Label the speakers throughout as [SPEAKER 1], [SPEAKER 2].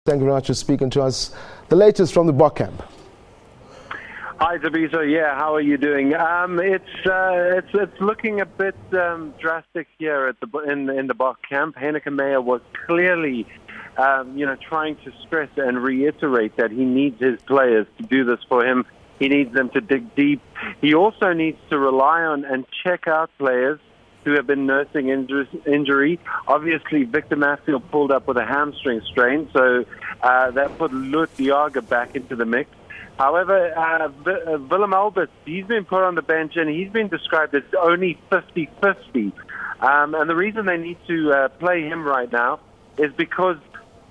[SPEAKER 1] Thank you very much for speaking to us. The latest from the Burke camp.
[SPEAKER 2] Hi, SABC. Yeah, how are you doing? It's looking a bit drastic here at in the Burke camp. Heineke Meyer was clearly, trying to stress and reiterate that he needs his players to do this for him. He needs them to dig deep. He also needs to rely on and check out players who have been nursing injury. Obviously, Victor Matfield pulled up with a hamstring strain, so that put Lut Diaga back into the mix. However, Willem Albert, he's been put on the bench, and he's been described as only 50-50. And the reason they need to play him right now is because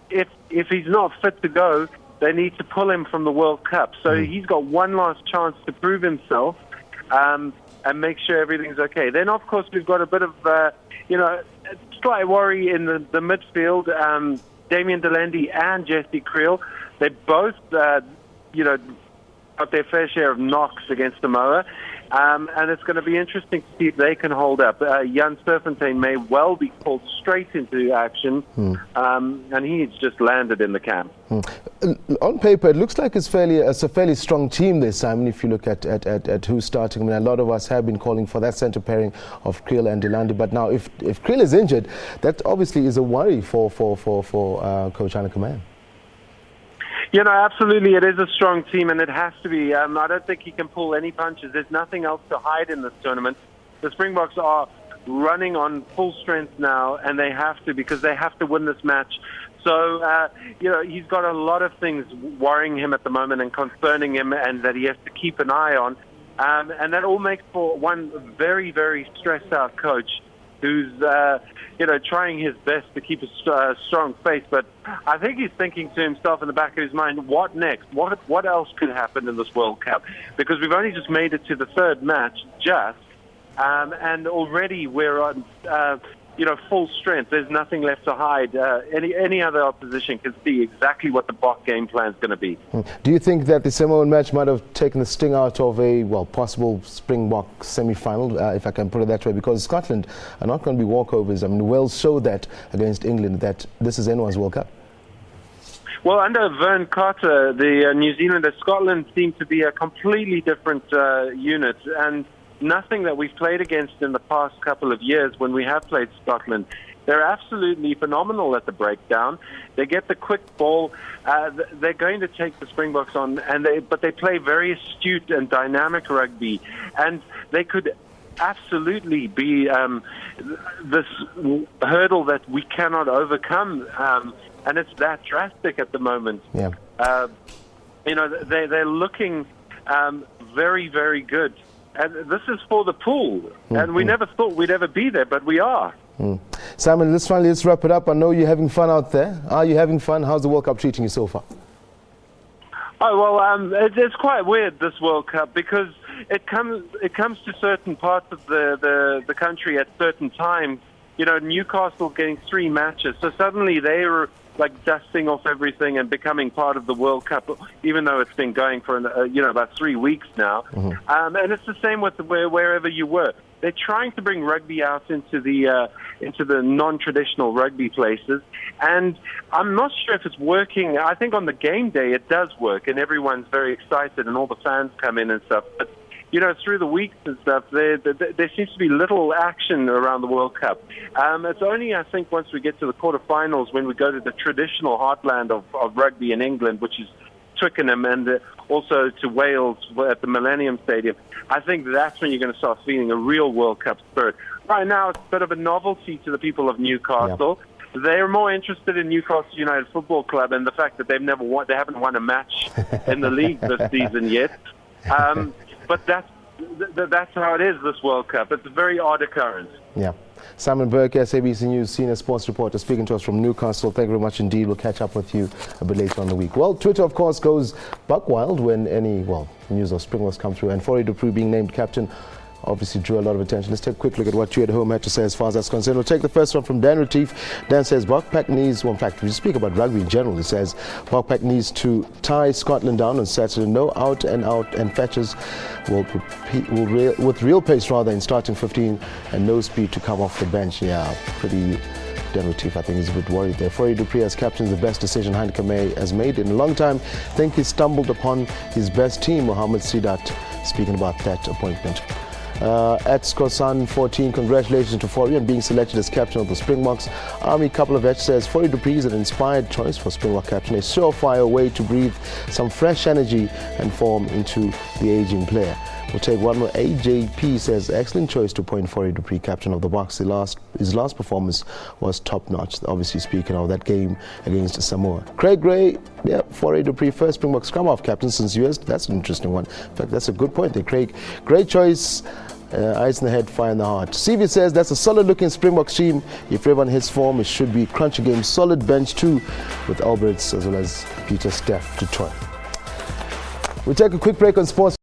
[SPEAKER 2] if he's not fit to go, they need to pull him from the World Cup. So he's got one last chance to prove himself and make sure everything's okay. Then, of course, we've got a bit of, slight worry in the midfield. Damien Delandy and Jesse Creel, they both, got their fair share of knocks against Samoa. And it's going to be interesting to see if they can hold up. Jan Serfontein may well be called straight into action, and he's just landed in the camp.
[SPEAKER 1] On paper, it looks like it's a fairly strong team this time. And if you look at who's starting, I mean, a lot of us have been calling for that centre pairing of Creel and Delandy. But now, if Creel is injured, that obviously is a worry for Coach Heineke Meyer.
[SPEAKER 2] Absolutely, it is a strong team, and it has to be. I don't think he can pull any punches. There's nothing else to hide in this tournament. The Springboks are running on full strength now, and they have to, because they have to win this match. So, he's got a lot of things worrying him at the moment and concerning him, and that he has to keep an eye on. And that all makes for one very, very stressed out coach who's, trying his best to keep a strong face. But I think he's thinking to himself in the back of his mind, what next? What else could happen in this World Cup? Because we've only just made it to the third match, and already we're on, full strength. There's nothing left to hide. Any other opposition can see exactly what the Burke game plan is going to be.
[SPEAKER 1] Do you think that the Samoan match might have taken the sting out of a possible Springbok semi-final, if I can put it that way? Because Scotland are not going to be walkovers. I mean, Wales showed that against England that this is anyone's World Cup.
[SPEAKER 2] Well, under Vern Carter, the New Zealander, Scotland seemed to be a completely different unit, and nothing that we've played against in the past couple of years when we have played Scotland. They're absolutely phenomenal at the breakdown. They get the quick ball. They're going to take the Springboks on, but they play very astute and dynamic rugby, and they could absolutely be this hurdle that we cannot overcome, and it's that drastic at the moment.
[SPEAKER 1] Yeah.
[SPEAKER 2] They're looking very, very good. And this is for the pool, and we never thought we'd ever be there, but we are.
[SPEAKER 1] Simon, let's wrap it up. I know you're having fun out there. Are you having fun? How's the World Cup treating you so far?
[SPEAKER 2] Oh, well, it's quite weird, this World Cup, because it comes to certain parts of the country at certain times. Newcastle getting 3 matches, so suddenly they're like dusting off everything and becoming part of the World Cup, even though it's been going for about 3 weeks now. And it's the same with wherever you were. They're trying to bring rugby out into the non-traditional rugby places, and I'm not sure if it's working. I think on the game day it does work, and everyone's very excited, and all the fans come in and stuff. But through the weeks and stuff, there seems to be little action around the World Cup. It's only, I think, once we get to the quarterfinals, when we go to the traditional heartland of rugby in England, which is Twickenham, and also to Wales at the Millennium Stadium, I think that's when you're going to start feeling a real World Cup spirit. Right now, it's a bit of a novelty to the people of Newcastle. Yeah. They're more interested in Newcastle United Football Club and the fact that they haven't won a match in the league this season yet. But that's how it is, this World Cup. It's a very odd occurrence.
[SPEAKER 1] Yeah. Simon Burke, SABC News senior sports reporter, speaking to us from Newcastle. Thank you very much indeed. We'll catch up with you a bit later on the week. Well, Twitter, of course, goes buck wild when any, news of Springboks come through. And Fourie du Preez being named captain obviously drew a lot of attention. Let's take a quick look at what you at home had to say as far as that's concerned. We'll take the first one from Dan Retief. Dan says, Burke needs, in fact, we speak about rugby in general. He says, Burke needs to tie Scotland down on Saturday. No out and fetches with real pace rather in starting 15 and no speed to come off the bench. Yeah, pretty Dan Retief, I think he's a bit worried there. Fourie du Preez as captain is the best decision Heineke May has made in a long time. I think he stumbled upon his best team. Mohamed Sidat speaking about that appointment. At Skosan 14, congratulations to Fourie on being selected as captain of the Springboks. Army Couple of H says Fourie du Preez is an inspired choice for Springbok captain, a surefire way to breathe some fresh energy and form into the aging player. We'll take one more. AJP says excellent choice to appoint Fourie du Preez captain of the Boks. His last performance was top notch. Obviously speaking of that game against Samoa. Craig Gray, yeah, Fourie du Preez first Springbok scrum half captain since US. That's an interesting one. In fact, that's a good point there, Craig. Great choice. Eyes in the head, fire in the heart. CV says that's a solid looking Springboks team. If everyone hits form, it should be crunchy game. Solid bench too, with Alberts as well as Peter Steff to toy. We'll take a quick break on sports.